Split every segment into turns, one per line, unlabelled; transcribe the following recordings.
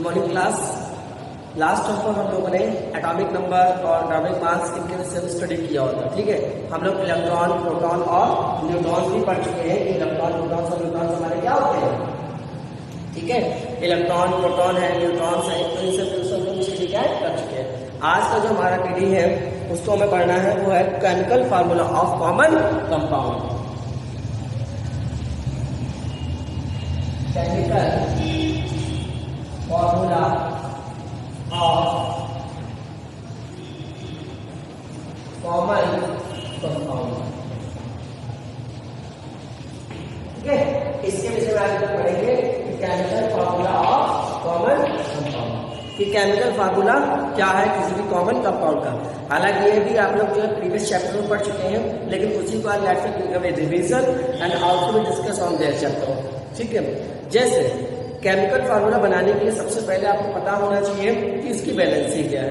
Good morning class. Last term पर हम लोगों ने एटॉमिक नंबर और एटॉमिक मास इनके विषय में स्टडी किया होता है। ठीक है, हम लोग इलेक्ट्रॉन, प्रोटॉन और न्यूट्रॉन भी पढ़ चुके हैं कि इलेक्ट्रॉन, प्रोटॉन और न्यूट्रॉन हमारे क्या होते हैं। ठीक है, इलेक्ट्रॉन, प्रोटॉन है, न्यूट्रॉन है, तो इन सब लोग स्टडी क्या कर चुके हैं। आज का जो हमारा पीडी है उसको हमें पढ़ना है, वो है chemical formula of common compound. Chemical formula of common compound. ठीक है, इसके विषय में आज पढ़ेंगे कि chemical formula of common compound, कि केमिकल फार्मूला क्या है किसी भी कॉमन कंपाउंड का। हालांकि ये भी आप लोग जो है प्रीवियस चैप्टर में पढ़ चुके हैं, लेकिन उसी को आज revision and also we discuss on their chapter. ठीक है, जैसे केमिकल फार्मूला बनाने के लिए सबसे पहले आपको पता होना चाहिए कि इसकी वैलेंसी क्या है।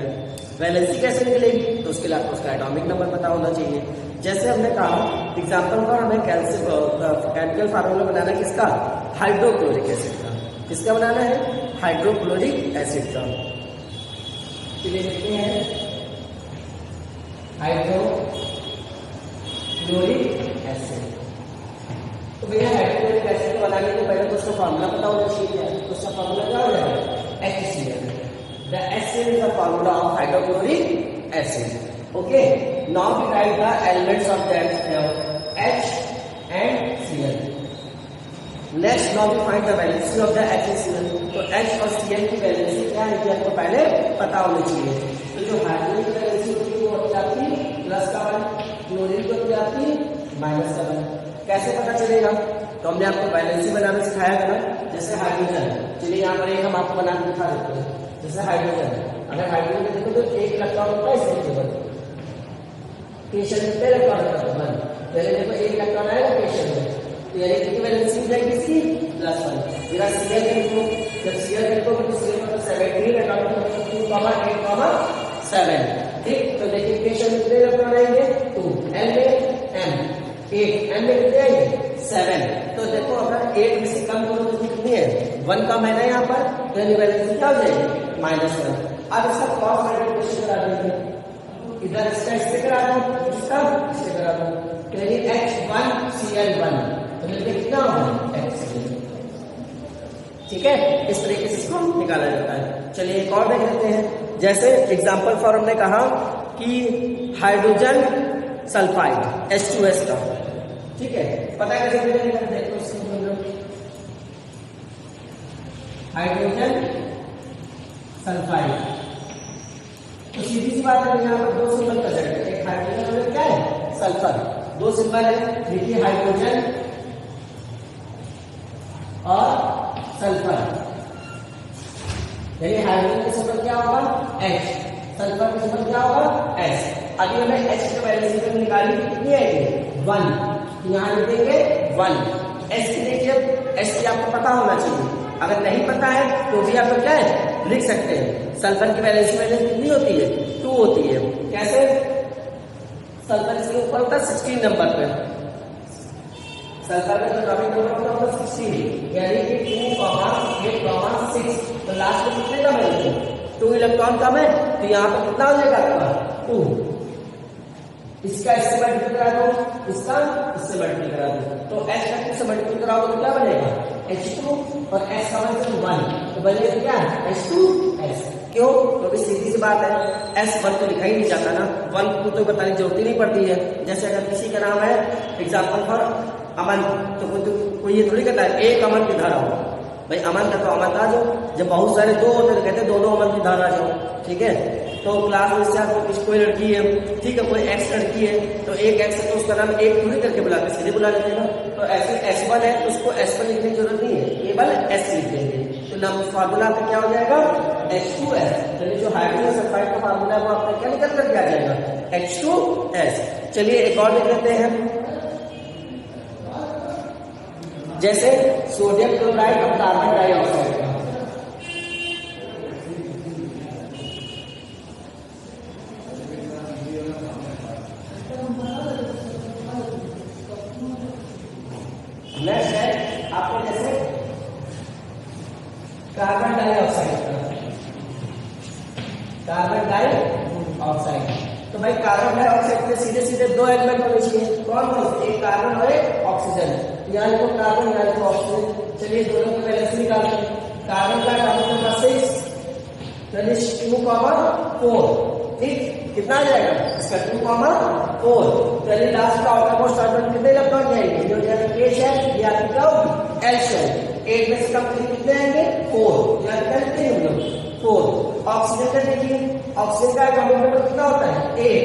वैलेंसी कैसे निकलेगी, तो उसके लिए आपको उसका एटॉमिक नंबर पता होना चाहिए। जैसे हमने कहा एग्जांपल पर हमें केमिकल फार्मूला बनाना है किसका, हाइड्रोक्लोरिक एसिड का। किसका बनाना है, हाइड्रोक्लोरिक एसिड का। चलिए देखते हैं हाइड्रोक्लोरिक एसिड। तो भैया हाइड्रोक्लोरिक एसिड को बनाने के पहले तो उसका फार्मूला पता होना चाहिए। तो उसका फार्मूला क्या हो जाएगा, HCl। The HCl is the formula of hydrochloric acid. Okay. Now we write the elements of that H and Cl. Next, now we find the valency of the HCl. तो H और Cl की valency क्या है कि आपको पहले पता होनी चाहिए। तो जो हाइड्रोजन की वैलेंसी होती है वो होती है प्लस का 1, क्लोरीन की होती है माइनस का 1। कैसे पता चलेगा, तो हमने आपको वैलेंसी बनाना सिखाया था ना। जैसे हाइड्रोजन, चलिए यहाँ पर एक हम आपको बना के दिखा देते हैं। जैसे हाइड्रोजन, अगर हाइड्रोजन में देखो तो एक इलेक्ट्रॉन होता है इसके केवल, केशन में पहले इलेक्ट्रॉन होता है। पहले देखो एक इलेक्ट्रॉन आएगा केशन में, तो यानी कितनी वैलेंसी हो जाएगी इसकी, +1। मेरा Cl देखो, जब Cl देखो तो Cl मतलब 17 इलेक्ट्रॉन, 2,8,7। ठीक, तो देखिए केशन में कितने इलेक्ट्रॉन आएंगे, 2, L में M 8, M में कितने आएंगे 7। तो देखो अगर 8 में से कम करो तो कितनी है, 1 कम है ना यहाँ पर, तो यानी वैलेंसी क्या हो जाएगी, -1। अब इसका क्रॉस मल्टीप्लिकेशन करा देंगे, इधर इसका इससे करा दो, इसका इससे करा दो, तो यानी H1Cl1, तो मिलके कितना होगा HCl। ठीक है, इस तरीके से इसको निकाला जाता है। चलिए एक और देख लेते हैं। जैसे एग्जांपल फॉर हमने कहा कि हाइड्रोजन सल्फाइड H2S का। ठीक है, पता है कैसे मिलेगा, देखो हाइड्रोजन सल्फाइड। तो सीधी सी बात है, यहाँ पर दो सिंबल का सेट है, एक हाइड्रोजन और क्या है सल्फर। दो सिंबल है, देखिए हाइड्रोजन और सल्फर। यानी हाइड्रोजन का सिंबल क्या होगा H, सल्फर का सिंबल क्या होगा S। अभी हमें H की वैल्यू निकाली कितनी आएगी 1, यहाँ लिखेंगे 1। S की देखिए, S की आपको पता होना चाहिए, अगर नहीं पता है तो भी आप क्या है लिख सकते हैं। सल्फर की वैलेंसी कितनी होती है, 2 होती है। कैसे, सल्फर इसके ऊपर होता है 16 नंबर पे, सल्फर का जो एटॉमिक नंबर होता है 16, यानी कि 2,8,6। तो लास्ट में कितने कम है, 2 इलेक्ट्रॉन कम है, तो यहाँ पर कितना हो जाएगा आपका 2। इसका इससे मल्टीप्लाई करा दो, इसका इससे मल्टीप्लाई करा दो, तो H का इससे मल्टीप्लाई कराओ तो क्या बनेगा H2 और S का मतलब 1, तो बनेगा क्या H2S। क्यों, क्योंकि सीधी सी बात है S1 तो लिखा ही नहीं जाता ना, 1 को तो बताने की जरूरत ही नहीं पड़ती है। जैसे अगर किसी का नाम है एग्जाम्पल फॉर अमन, तो कोई ये थोड़ी कहता है एक अमन किधर आओ, भाई अमन का तो अमन आ जाओ। जब बहुत सारे दो होते तो कहते दोनों अमन किधर आ जाओ। ठीक है, तो क्लास में से आपको कोई लड़की है, ठीक है, कोई एक्स लड़की है, तो एक एक्स है तो उसका नाम एक पूरी करके बुलाते, सीधे बुला लेते हैं। तो ऐसे S1 है तो उसको S1 लिखने की जरूरत नहीं है, केवल S लिख देंगे। तो नाम फार्मूला आपका क्या हो जाएगा H2S। तो जो हाइड्रोजन सल्फाइड का फार्मूला है वो आपका क्या निकल कर आ जाएगा H2S। चलिए एक और देख लेते हैं। जैसे सोडियम क्लोराइड और कार्बन डाइऑक्साइड का। नेक्स्ट है आपको जैसे कार्बन डाइऑक्साइड का। Carbon dioxide. तो भाई कार्बन डाइऑक्साइड के सीधे सीधे दो एलिमेंट होने चाहिए, कौन कौन? एक कार्बन और एक ऑक्सीजन। यहाँ लिखो कार्बन, यहाँ लिखो ऑक्सीजन। चलिए दोनों को वैलेंसी निकालते हैं। कार्बन का एटॉमिक नंबर 6, 2,4। ठीक, कितना आ जाएगा इसका? 2,4। चलिए लास्ट का आउटर मोस्ट ऑर्बिटल कितने इलेक्ट्रॉन जाएंगे? ये हो जाएगा k शेल, ये आपकी क्या होगी? l shell. 8 में से कम कितने आएंगे? 4। यहाँ कितने हम लोग? 4। ऑक्सीजन का देखिए, ऑक्सीजन का एटॉमिक नंबर कितना होता है? 8।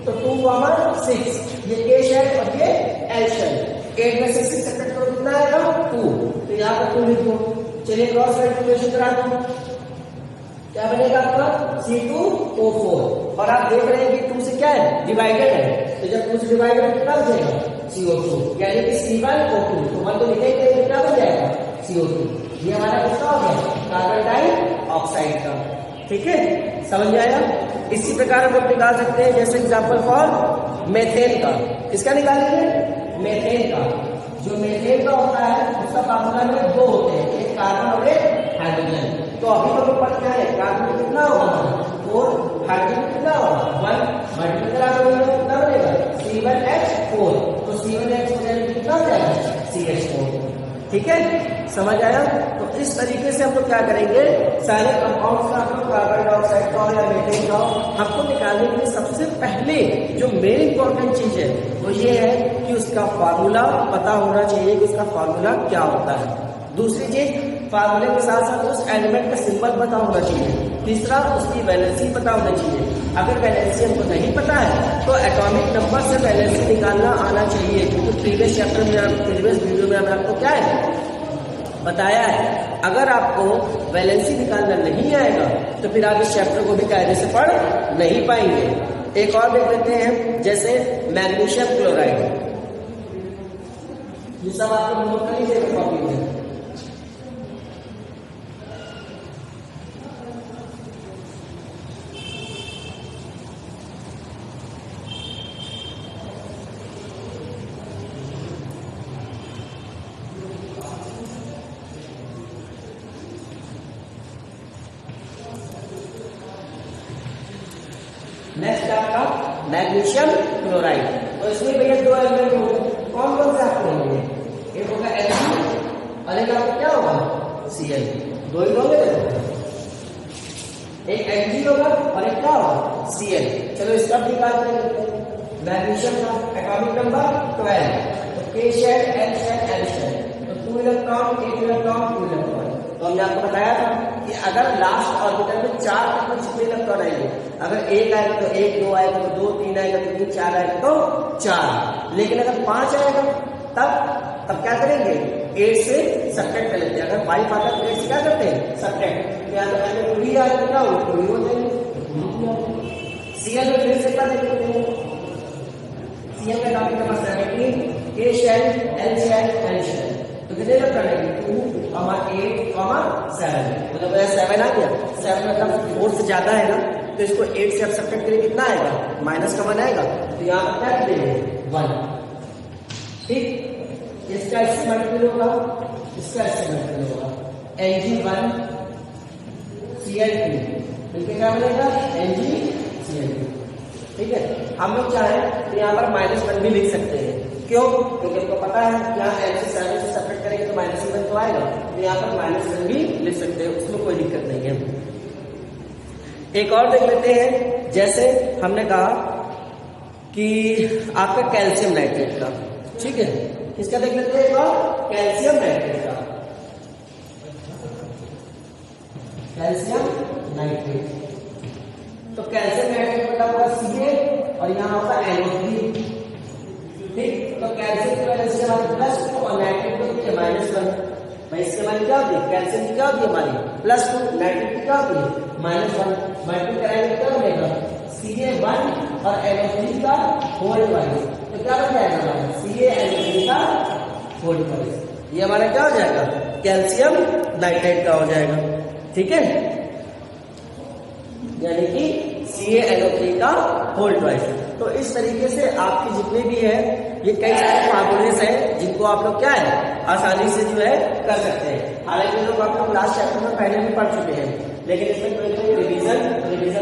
तो 2,6, ये k शेल और ये l शेल। 8 में से 6 सब्ट्रैक्ट करो, कितना आएगा? 2। तो यहाँ पर 2 लिख दो। चलिए क्रॉस मल्टीप्लिकेशन करा दो, क्या बनेगा आपका? C2O4। और आप देख रहे हैं कि 2 से क्या है? डिवाइडेड है। तो जब 2 से डिवाइडेड कितना बचेगा? CO2, यानी कि C1O2। तो 1 तो लिखेंगे, कितना बन जाएगा? CO2। ये हमारा किसका हो गया? कार्बन डाइऑक्साइड का। ठीक है, समझ में आया? इसी प्रकार हम लोग निकाल सकते हैं, जैसे एग्जाम्पल फॉर मेथेन का। किसका निकालेंगे? मेथेन का। जो मेथेन का होता है उसका फार्मूला में 2 होते हैं, एक कार्बन और एक हाइड्रोजन। तो अभी हम लोग पढ़ क्या है? कार्बन कितना होगा? 4। हाइड्रोजन कितना होगा? 1। मल्टीप्लाई करा दो, कितना बनेगा? C1H4। तो C1H4 कितना हो जाएगा? CH4। ठीक है, समझ आया? तो इस तरीके से हम लोग क्या करेंगे, सारे कंपाउंड्स का हम लोग कार्बन डाइऑक्साइड का या मेथेन का हमको निकालने के लिए सबसे पहले जो मेन इंपॉर्टेंट चीज है वो ये है कि उसका फार्मूला पता होना चाहिए कि उसका फार्मूला क्या होता है। दूसरी चीज, फार्मूले के साथ साथ उस एलिमेंट का सिंबल पता होना चाहिए। तीसरा, उसकी वैलेंसी पता होना चाहिए। अगर वैलेंसी हमको नहीं पता है तो एटॉमिक नंबर से वैलेंसी निकालना आना चाहिए, क्योंकि प्रीवियस चैप्टर में, प्रीवियस वीडियो में हमने आपको क्या है बताया है। अगर आपको वैलेंसी निकालना नहीं आएगा तो फिर आप इस चैप्टर को भी कायदे से पढ़ नहीं पाएंगे। एक और देख लेते हैं, जैसे मैग्नीशियम क्लोराइड। ये सब आपको नोट कर लीजिएगा कॉपी में। नेक्स्ट आपका मैग्नीशियम क्लोराइड। तो इसमें भैया 2 एलिमेंट होंगे, कौन कौन से आपको होंगे? एक होगा Mg और एक आपका क्या होगा? Cl। 2 ही होंगे, एक Mg होगा और एक क्या होगा? Cl। चलो इसका भी निकालते हैं। मैग्नीशियम का एटॉमिक नंबर 12। तो k shell, l shell, l shell. तो 2 इलेक्ट्रॉन, 1 इलेक्ट्रॉन, 2 इलेक्ट्रॉन। तो हमने आपको बताया था कि अगर लास्ट ऑर्बिटल में 4 तक में जितने इलेक्ट्रॉन आएंगे, अगर 1 आएगा तो 1, 2 आएगा तो 2, 3 आएगा तो 3, 4 आएगा तो 4। लेकिन अगर 5 आएगा तब क्या करेंगे? 8 से सब्ट्रैक्ट कर लेते हैं। अगर 5 आता है तो 8 से क्या करते हैं? सब्ट्रैक्ट। या तो पहले 2 आएगा तो क्या हो? 2 हो जाएंगे। Cl में फिर से क्या देखते हैं? Cl का topic number 17, k shell, l shell, l shell. तो कितने इलेक्ट्रॉन आएंगे? 2, 8, 7। मतलब 7 आ गया। 7 मतलब 4 से ज्यादा है ना, तो इसको 8 से आप सब्ट्रैक्ट करें, कितना आएगा? माइनस का 1 आएगा। तो यहाँ पर क्या देंगे? 1। ठीक, इसका इससे मल्टीप्लाई होगा, इसका इससे मल्टीप्लाई होगा। Mg1 Cl2 मिलकर क्या बनेगा? Mg Cl2। ठीक है, हम लोग चाहें तो यहाँ पर -1 भी लिख सकते हैं। क्यों? क्योंकि हमको पता है यहाँ L से 7 से सेपरेट करेंगे तो -1 तो आएगा, तो यहाँ पर -1 भी लिख सकते हैं, उसमें कोई दिक्कत नहीं है। एक और देख लेते हैं, जैसे हमने कहा कि आपका कैल्शियम नाइट्रेट का। ठीक है, इसका देख लेते हैं एक और, कैल्शियम नाइट्रेट का। कैल्शियम नाइट्रेट, तो कैल्शियम नाइट्रेट बता हुआ Ca और यहाँ होता है NO3। ठीक, तो कैल्शियम की वजह से हमारे +2 और नाइट्रेट को कितने? -1। भाई इसके मान क्या होती है? कैल्शियम की क्या होती है हमारी? +2, नाइट्रेट की क्या होती है? -1। मल्टीप्लाई कराएंगे क्या बनेगा? Ca1 और NO3 का होल ट्वाइस। तो क्या बन जाएगा हमारा? CaNO3 का होल ट्वाइस। ये हमारा क्या हो जाएगा? कैल्शियम नाइट्रेट का हो जाएगा। ठीक है, यानी कि CaNO3 का होल ट्वाइस। तो इस तरीके से आपके जितने भी है ये कई सारे फार्मूलेस हैं जिनको आप लोग क्या है आसानी से जो है कर सकते हैं। हालांकि लोग आप लोग लास्ट चैप्टर में पहले भी पढ़ चुके हैं। लेकिन इसमें कोई रिवीजन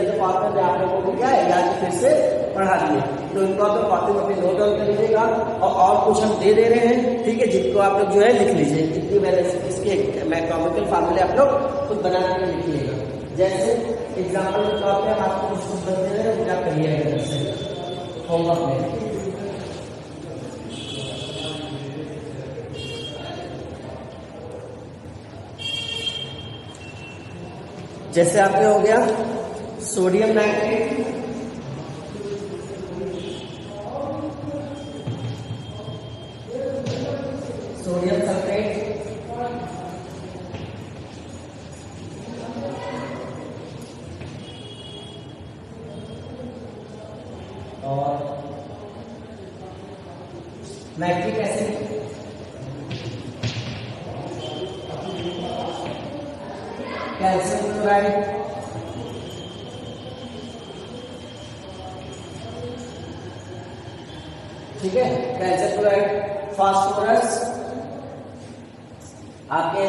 के पार्ट में आप लोगों को क्या है याद फिर से पढ़ा दिए। तो इनको आप लोग कॉपी में नोट डाउन कर लीजिएगा और कुछ हम दे रहे हैं, ठीक है, जिनको आप लोग जो है लिख लीजिए। जितनी मैंने इसके मैथमेटिकल फार्मूले आप लोग खुद बना के लिखिएगा। जैसे एग्जाम्पल के तौर पर आपको कुछ दे रहे हैं, क्या करिएगा जैसे होमवर्क में। जैसे आपने हो गया सोडियम नाइट्रेट, सोडियम सल्फेट, और नाइट्रिक एसिड, कैल्शियम क्लोराइड, ठीक है, कैल्शियम क्लोराइड, फास्फोरस, आपके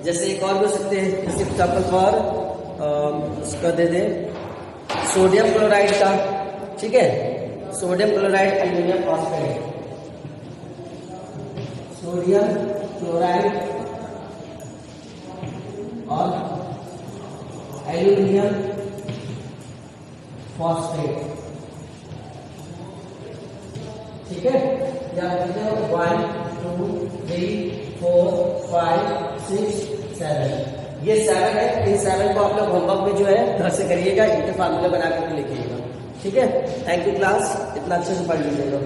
जैसे एक और भी हो सकते हैं, जैसे एग्जाम्पल फॉर उसका दे दें सोडियम क्लोराइड का, ठीक है, sodium chloride aluminium phosphate, sodium chloride और एल्यूमिनियम फॉस्फेट, ठीक है। या 1 2 3 4 5 6 7, ये 7 है। इन 7 को आप लोग होमवर्क में जो है घर से करिएगा, इनके फार्मूले बना कर लिखिएगा, ठीक है। थैंक यू क्लास, इतना अच्छे से पढ़ लीजिएगा।